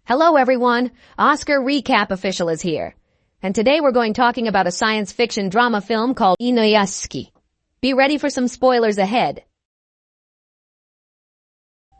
Hello everyone, Oscar Recap Official is here. And today we're going talking about a science fiction drama film called Inuyashiki. Be ready for some spoilers ahead.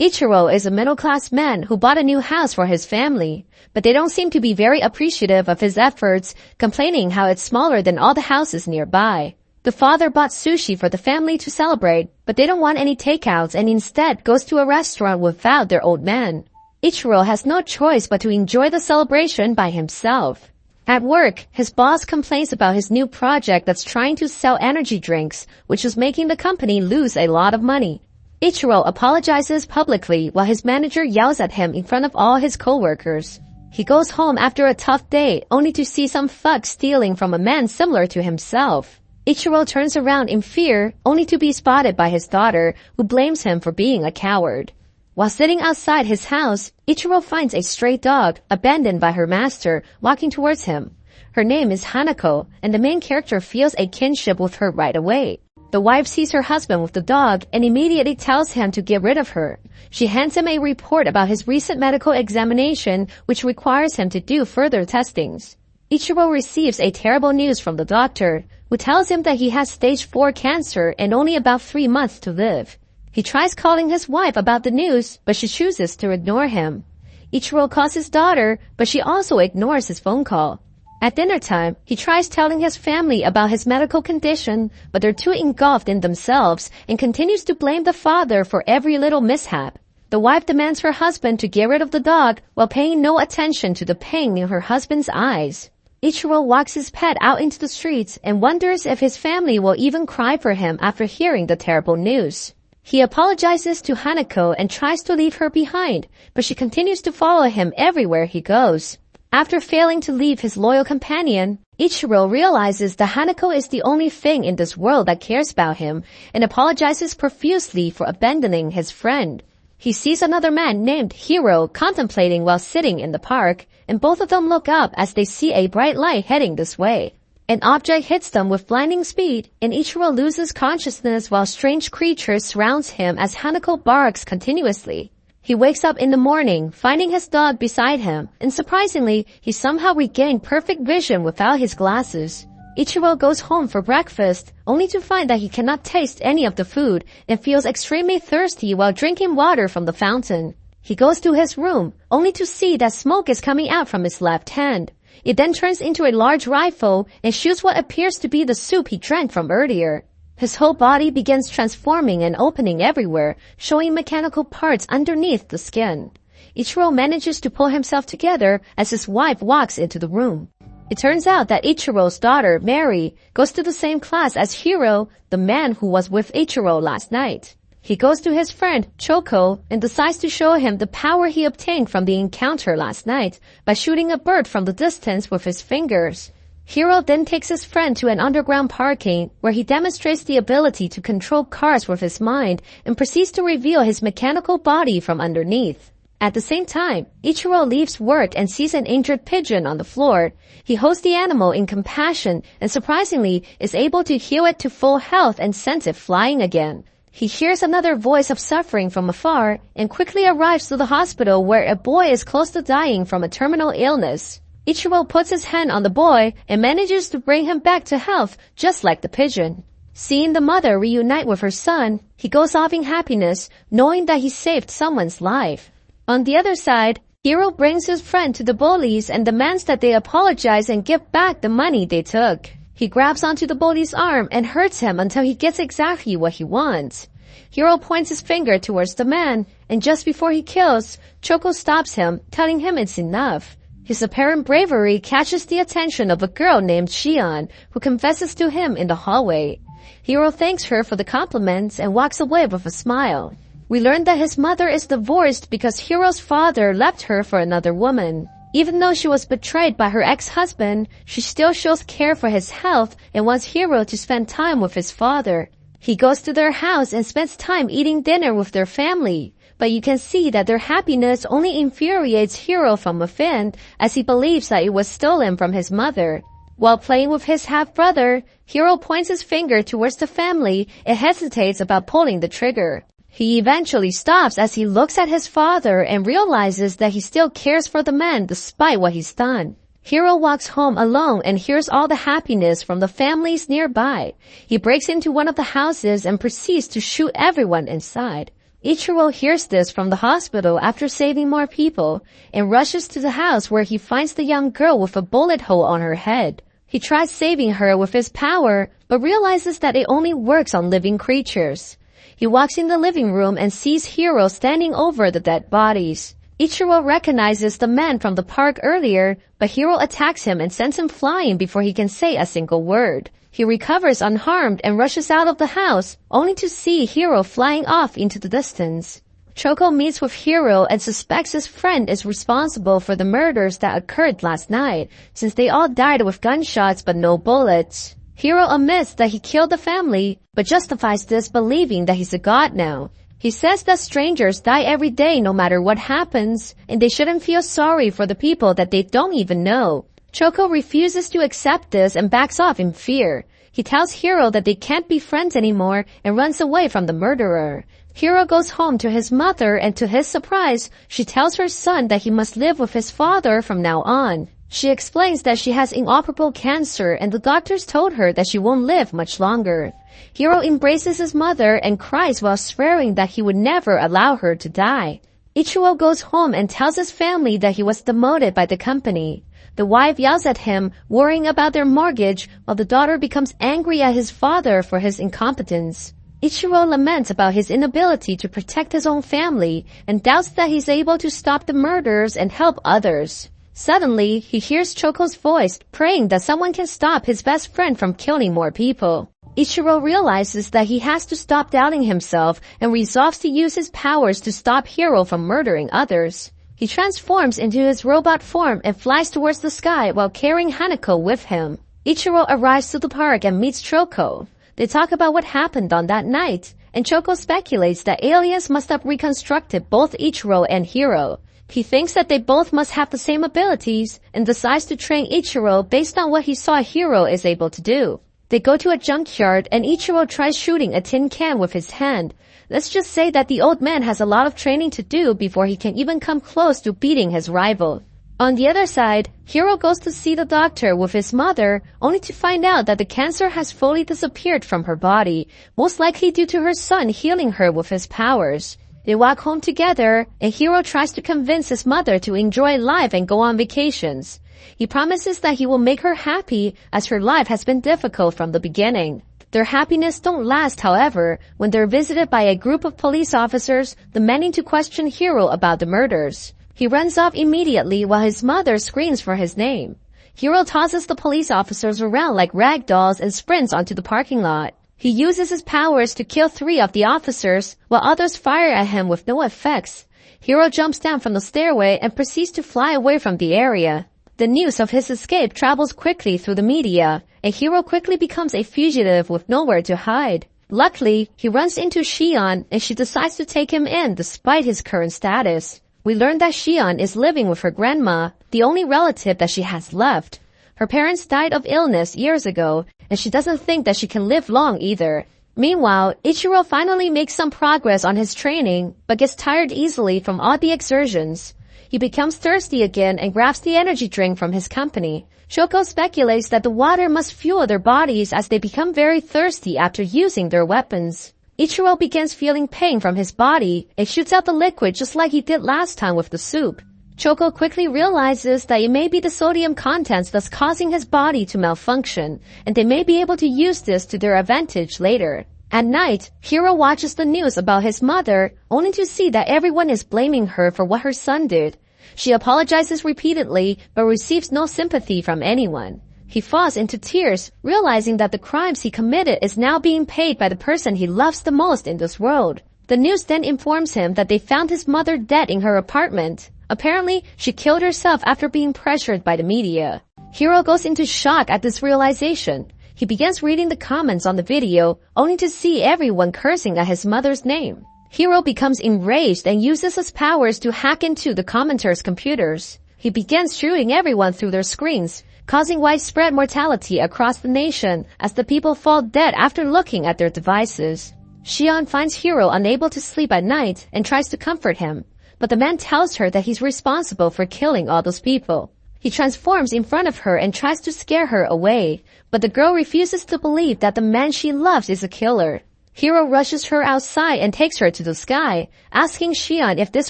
Ichirou is a middle-class man who bought a new house for his family, but they don't seem to be very appreciative of his efforts, complaining how it's smaller than all the houses nearby. The father bought sushi for the family to celebrate, but they don't want any takeouts and instead goes to a restaurant without their old man. Ichirou has no choice but to enjoy the celebration by himself. At work, his boss complains about his new project that's trying to sell energy drinks, which is making the company lose a lot of money. Ichirou apologizes publicly while his manager yells at him in front of all his coworkers. He goes home after a tough day, only to see some thug stealing from a man similar to himself. Ichirou turns around in fear, only to be spotted by his daughter, who blames him for being a coward. While sitting outside his house, Ichirou finds a stray dog, abandoned by her master, walking towards him. Her name is Hanako, and the main character feels a kinship with her right away. The wife sees her husband with the dog and immediately tells him to get rid of her. She hands him a report about his recent medical examination, which requires him to do further testings. Ichirou receives a terrible news from the doctor, who tells him that he has stage 4 cancer and only about 3 months to live. He tries calling his wife about the news, but she chooses to ignore him. Ichirou calls his daughter, but she also ignores his phone call. At dinner time, he tries telling his family about his medical condition, but they're too engulfed in themselves and continues to blame the father for every little mishap. The wife demands her husband to get rid of the dog while paying no attention to the pain in her husband's eyes. Ichirou walks his pet out into the streets and wonders if his family will even cry for him after hearing the terrible news. He apologizes to Hanako and tries to leave her behind, but she continues to follow him everywhere he goes. After failing to leave his loyal companion, Ichirou realizes that Hanako is the only thing in this world that cares about him and apologizes profusely for abandoning his friend. He sees another man named Hiro contemplating while sitting in the park, and both of them look up as they see a bright light heading this way. An object hits them with blinding speed, and Ichirou loses consciousness while strange creatures surround him as Hanako barks continuously. He wakes up in the morning, finding his dog beside him, and surprisingly, he somehow regained perfect vision without his glasses. Ichirou goes home for breakfast, only to find that he cannot taste any of the food and feels extremely thirsty while drinking water from the fountain. He goes to his room, only to see that smoke is coming out from his left hand. It then turns into a large rifle and shoots what appears to be the soup he drank from earlier. His whole body begins transforming and opening everywhere, showing mechanical parts underneath the skin. Ichirou manages to pull himself together as his wife walks into the room. It turns out that Ichirou's daughter, Mary, goes to the same class as Hiro, the man who was with Ichirou last night. He goes to his friend, Choco, and decides to show him the power he obtained from the encounter last night by shooting a bird from the distance with his fingers. Hiro then takes his friend to an underground parking where he demonstrates the ability to control cars with his mind and proceeds to reveal his mechanical body from underneath. At the same time, Ichirou leaves work and sees an injured pigeon on the floor. He holds the animal in compassion and surprisingly is able to heal it to full health and sends it flying again. He hears another voice of suffering from afar and quickly arrives to the hospital where a boy is close to dying from a terminal illness. Ichirou puts his hand on the boy and manages to bring him back to health just like the pigeon. Seeing the mother reunite with her son, he goes off in happiness knowing that he saved someone's life. On the other side, Hiro brings his friend to the bullies and demands that they apologize and give back the money they took. He grabs onto the bully's arm and hurts him until he gets exactly what he wants. Hiro points his finger towards the man, and just before he kills, Choco stops him, telling him it's enough. His apparent bravery catches the attention of a girl named Shion, who confesses to him in the hallway. Hiro thanks her for the compliments and walks away with a smile. We learn that his mother is divorced because Hiro's father left her for another woman. Even though she was betrayed by her ex-husband, she still shows care for his health and wants Hiro to spend time with his father. He goes to their house and spends time eating dinner with their family. But you can see that their happiness only infuriates Hiro from within, as he believes that it was stolen from his mother. While playing with his half-brother, Hiro points his finger towards the family and hesitates about pulling the trigger. He eventually stops as he looks at his father and realizes that he still cares for the man despite what he's done. Hiro walks home alone and hears all the happiness from the families nearby. He breaks into one of the houses and proceeds to shoot everyone inside. Ichirou hears this from the hospital after saving more people and rushes to the house where he finds the young girl with a bullet hole on her head. He tries saving her with his power, but realizes that it only works on living creatures. He walks in the living room and sees Hiro standing over the dead bodies. Ichirou recognizes the man from the park earlier, but Hiro attacks him and sends him flying before he can say a single word. He recovers unharmed and rushes out of the house, only to see Hiro flying off into the distance. Choco meets with Hiro and suspects his friend is responsible for the murders that occurred last night, since they all died with gunshots but no bullets. Hiro admits that he killed the family, but justifies this believing that he's a god now. He says that strangers die every day no matter what happens, and they shouldn't feel sorry for the people that they don't even know. Choco refuses to accept this and backs off in fear. He tells Hiro that they can't be friends anymore and runs away from the murderer. Hiro goes home to his mother and to his surprise, she tells her son that he must live with his father from now on. She explains that she has inoperable cancer and the doctors told her that she won't live much longer. Hiro embraces his mother and cries while swearing that he would never allow her to die. Ichirou goes home and tells his family that he was demoted by the company. The wife yells at him, worrying about their mortgage, while the daughter becomes angry at his father for his incompetence. Ichirou laments about his inability to protect his own family and doubts that he's able to stop the murders and help others. Suddenly, he hears Choco's voice, praying that someone can stop his best friend from killing more people. Ichirou realizes that he has to stop doubting himself and resolves to use his powers to stop Hiro from murdering others. He transforms into his robot form and flies towards the sky while carrying Hanako with him. Ichirou arrives to the park and meets Choco. They talk about what happened on that night, and Choco speculates that aliens must have reconstructed both Ichirou and Hiro. He thinks that they both must have the same abilities and decides to train Ichirou based on what he saw Hiro is able to do. They go to a junkyard and Ichirou tries shooting a tin can with his hand. Let's just say that the old man has a lot of training to do before he can even come close to beating his rival. On the other side, Hiro goes to see the doctor with his mother, only to find out that the cancer has fully disappeared from her body, most likely due to her son healing her with his powers. They walk home together, and Hiro tries to convince his mother to enjoy life and go on vacations. He promises that he will make her happy as her life has been difficult from the beginning. Their happiness don't last, however, when they're visited by a group of police officers demanding to question Hiro about the murders. He runs off immediately while his mother screams for his name. Hiro tosses the police officers around like rag dolls and sprints onto the parking lot. He uses his powers to kill 3 of the officers, while others fire at him with no effects. Hiro jumps down from the stairway and proceeds to fly away from the area. The news of his escape travels quickly through the media, and Hiro quickly becomes a fugitive with nowhere to hide. Luckily, he runs into Shion, and she decides to take him in despite his current status. We learn that Shion is living with her grandma, the only relative that she has left. Her parents died of illness years ago, and she doesn't think that she can live long either. Meanwhile, Ichirou finally makes some progress on his training, but gets tired easily from all the exertions. He becomes thirsty again and grabs the energy drink from his company. Choco speculates that the water must fuel their bodies as they become very thirsty after using their weapons. Ichirou begins feeling pain from his body and shoots out the liquid just like he did last time with the soup. Choco quickly realizes that it may be the sodium contents that's causing his body to malfunction, and they may be able to use this to their advantage later. At night, Hiro watches the news about his mother, only to see that everyone is blaming her for what her son did. She apologizes repeatedly, but receives no sympathy from anyone. He falls into tears, realizing that the crimes he committed is now being paid by the person he loves the most in this world. The news then informs him that they found his mother dead in her apartment. Apparently, she killed herself after being pressured by the media. Hiro goes into shock at this realization. He begins reading the comments on the video, only to see everyone cursing at his mother's name. Hiro becomes enraged and uses his powers to hack into the commenters' computers. He begins shooting everyone through their screens, causing widespread mortality across the nation as the people fall dead after looking at their devices. Shion finds Hiro unable to sleep at night and tries to comfort him, but the man tells her that he's responsible for killing all those people. He transforms in front of her and tries to scare her away, but the girl refuses to believe that the man she loves is a killer. Hiro rushes her outside and takes her to the sky, asking Shion if this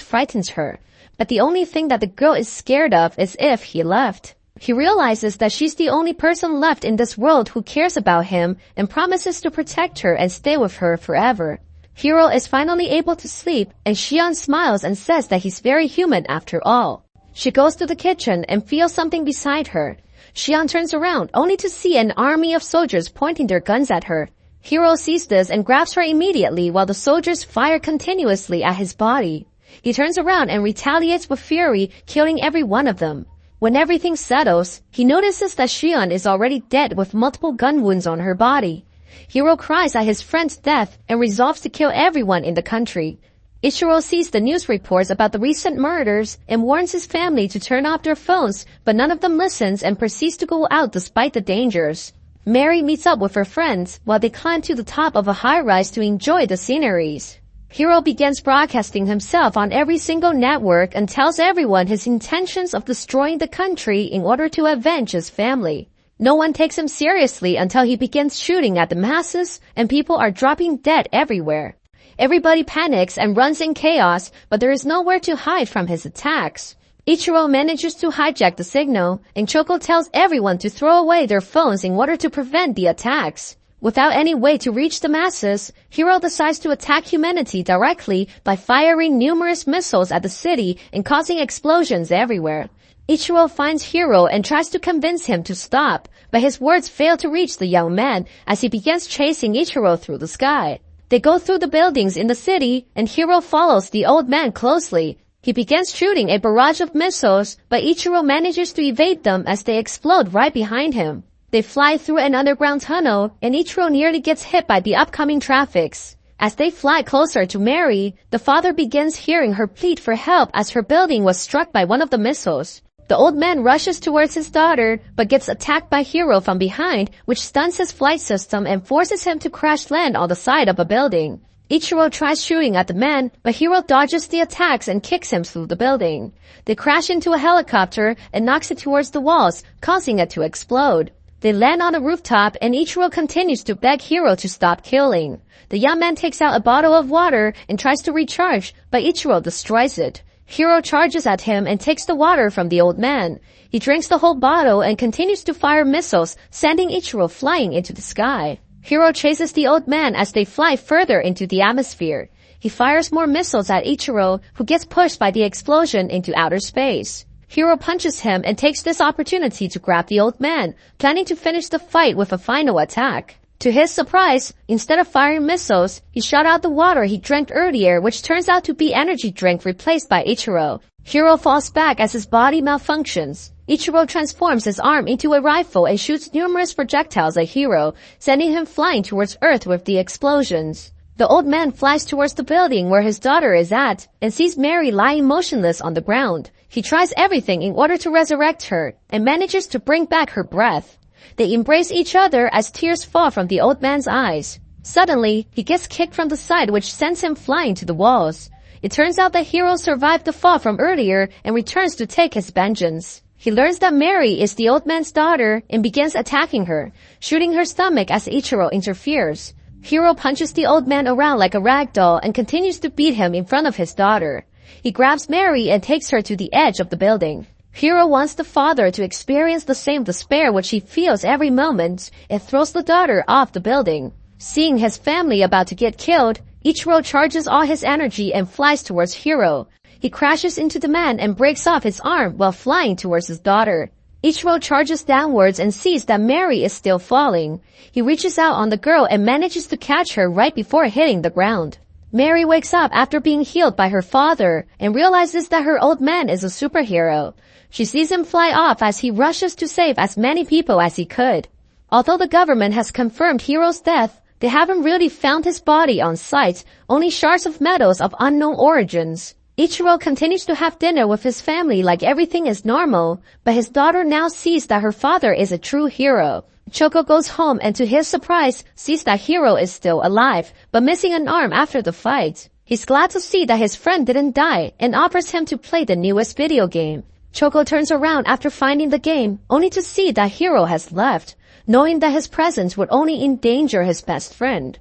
frightens her. But the only thing that the girl is scared of is if he left. He realizes that she's the only person left in this world who cares about him and promises to protect her and stay with her forever. Hiro is finally able to sleep, and Shion smiles and says that he's very human after all. She goes to the kitchen and feels something beside her. Shion turns around only to see an army of soldiers pointing their guns at her. Hiro sees this and grabs her immediately while the soldiers fire continuously at his body. He turns around and retaliates with fury, killing every one of them. When everything settles, he notices that Shion is already dead with multiple gun wounds on her body. Hiro cries at his friend's death and resolves to kill everyone in the country. Ichirou sees the news reports about the recent murders and warns his family to turn off their phones, but none of them listens and proceeds to go out despite the dangers. Mary meets up with her friends while they climb to the top of a high-rise to enjoy the sceneries. Hiro begins broadcasting himself on every single network and tells everyone his intentions of destroying the country in order to avenge his family. No one takes him seriously until he begins shooting at the masses and people are dropping dead everywhere. Everybody panics and runs in chaos, but there is nowhere to hide from his attacks. Ichirou manages to hijack the signal, and Choco tells everyone to throw away their phones in order to prevent the attacks. Without any way to reach the masses, Hiro decides to attack humanity directly by firing numerous missiles at the city and causing explosions everywhere. Ichirou finds Hiro and tries to convince him to stop, but his words fail to reach the young man as he begins chasing Ichirou through the sky. They go through the buildings in the city, and Hiro follows the old man closely. He begins shooting a barrage of missiles, but Ichirou manages to evade them as they explode right behind him. They fly through an underground tunnel, and Ichirou nearly gets hit by the upcoming traffics. As they fly closer to Mary, the father begins hearing her plead for help as her building was struck by one of the missiles. The old man rushes towards his daughter, but gets attacked by Hiro from behind, which stuns his flight system and forces him to crash land on the side of a building. Ichirou tries shooting at the man, but Hiro dodges the attacks and kicks him through the building. They crash into a helicopter and knocks it towards the walls, causing it to explode. They land on a rooftop, and Ichirou continues to beg Hiro to stop killing. The young man takes out a bottle of water and tries to recharge, but Ichirou destroys it. Hiro charges at him and takes the water from the old man. He drinks the whole bottle and continues to fire missiles, sending Ichirou flying into the sky. Hiro chases the old man as they fly further into the atmosphere. He fires more missiles at Ichirou, who gets pushed by the explosion into outer space. Hiro punches him and takes this opportunity to grab the old man, planning to finish the fight with a final attack. To his surprise, instead of firing missiles, he shot out the water he drank earlier, which turns out to be energy drink replaced by Ichirou. Hiro falls back as his body malfunctions. Ichirou transforms his arm into a rifle and shoots numerous projectiles at Hiro, sending him flying towards Earth with the explosions. The old man flies towards the building where his daughter is at and sees Mary lying motionless on the ground. He tries everything in order to resurrect her and manages to bring back her breath. They embrace each other as tears fall from the old man's eyes. Suddenly, he gets kicked from the side, which sends him flying to the walls. It turns out that Hiro survived the fall from earlier and returns to take his vengeance. He learns that Mary is the old man's daughter and begins attacking her, shooting her stomach as Ichirou interferes. Hiro punches the old man around like a rag doll and continues to beat him in front of his daughter. He grabs Mary and takes her to the edge of the building. Hiro wants the father to experience the same despair which he feels every moment and throws the daughter off the building. Seeing his family about to get killed, Ichirou charges all his energy and flies towards Hiro. He crashes into the man and breaks off his arm while flying towards his daughter. Ichirou charges downwards and sees that Mary is still falling. He reaches out on the girl and manages to catch her right before hitting the ground. Mary wakes up after being healed by her father and realizes that her old man is a superhero. She sees him fly off as he rushes to save as many people as he could. Although the government has confirmed Hiro's death, they haven't really found his body on site, only shards of metals of unknown origins. Ichiro continues to have dinner with his family like everything is normal, but his daughter now sees that her father is a true hero. Choco goes home and to his surprise sees that Hiro is still alive, but missing an arm after the fight. He's glad to see that his friend didn't die and offers him to play the newest video game. Choco turns around after finding the game, only to see that Hiro has left, knowing that his presence would only endanger his best friend.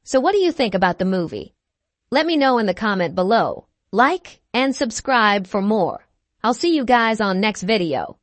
So what do you think about the movie? Let me know in the comment below. Like and subscribe for more. I'll see you guys on next video.